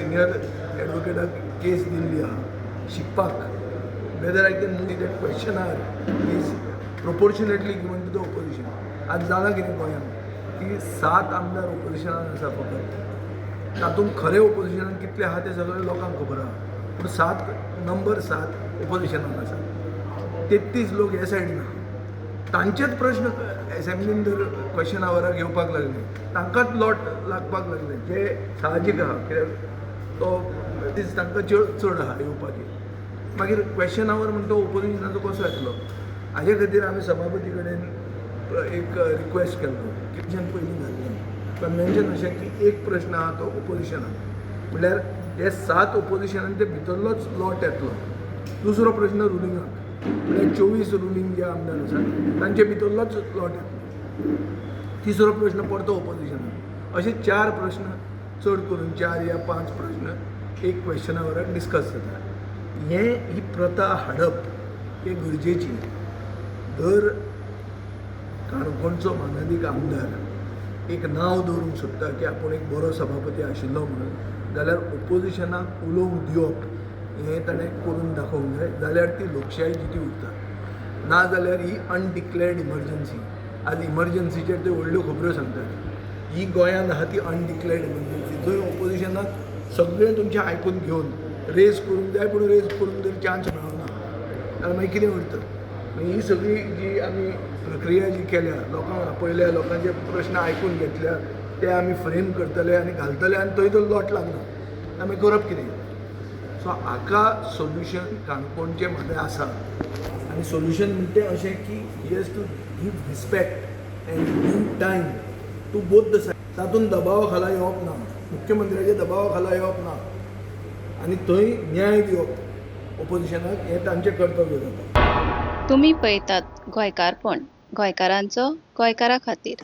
Senior एडवोकेटाक केस दिल्ली आहा शिकपाक whether I can move that question or is proportionately given to the opposition. आज जालां कितें गोंयांत की 7 आमदार ओपोजिशनान आसा फकत. तातूंत खरें ओपोजिशनान कितले आहा तें सगळें लोकांक खबर आहा. पूण नंबर 7 ओपोजिशनान आसा. 33 लोक हे सायडीन आहा. तांचेच प्रश्न एसेंब्लीन जर क्वेश्चन आवराक येवपाक लागले तांकांच लॉट लागपाक लागले जे साहजीक आहा कित्याक तो दीस तांकां चड आहा येवपाची. मागीर क्वेश्चन आवर म्हणटा तो ओपोजिशनाचो कसो येतलो. हाजे खातीर आमी सभापती कडेन एक रिक्वेस्ट केल्लो की पयलीं घाल्लें कन्वेन्शन अशें की एक प्रश्न आहा तो ओपोजिशनाक म्हणल्यार हे 7 ओपोजिशनान ते भितरलोच लॉट येतलो. दुसरो प्रश्न रुलिंगाक म्हणल्यार 24 रुलींग जे आमदार आसात तांचे भितरलोच लॉट येतलो. तिसरो प्रश्न परतो ओपोजिशनाक. अशे 4 प्रश्न चड करून 4 या 5 प्रश्न एक क्वेश्चना वराक डिस्कस जाता. ही प्रथा हाडप ही गरजेची. दर काणकोणचो माननीक आमदार एक नांव दवरूंक सोदता की आपूण एक बरो सभापती आशिल्लो म्हणून जाल्यार ओपोजिशनाक उलोवंक दिवप हें ताणें करून दाखोवंक जाय. जाल्यार ती लोकशाय जिती उरता. ना जाल्यार ही अनडिक्लेअर्ड इमर्जन्सी. आज इमर्जन्सीचेर त्यो व्हडल्यो खबरो सांगतात. ही गोंयांत आहा ती अनडिक्लेअर्ड इमर्जन्सी जंय ओपोजिशनाक सगळें तुमचें आयकून घेवन रेज करूंक जाय पूण रेज करूंक जर चान्स मेळना जाल्यार मागीर कितें उरता. ही सगळी जी आमी प्रक्रिया जी केल्या लोकांक आपयल्या लोकांचे प्रश्न आयकून घेतल्या ते आमी फ्रेम करतले आनी घालतले आनी थंय तो लॉट लागना आमी करप कितें. सो हाका सोल्युशन काणकोणचे मध्ये आसा. आनी सोल्युशन म्हणटे अशें की ही has to give respect and give time to both the side. तातूंत दबावा खाला येवप ना. मुख्यमंत्र्याच्या दबावा खाला येवप ना आनी थंय न्याय दिवप ओपोजिशनाक हें तांचें कर्तव्य जाता. तुम्ही पळयतात गोंयकारपण, गोंयकारांचो गोंयकारा खातीर.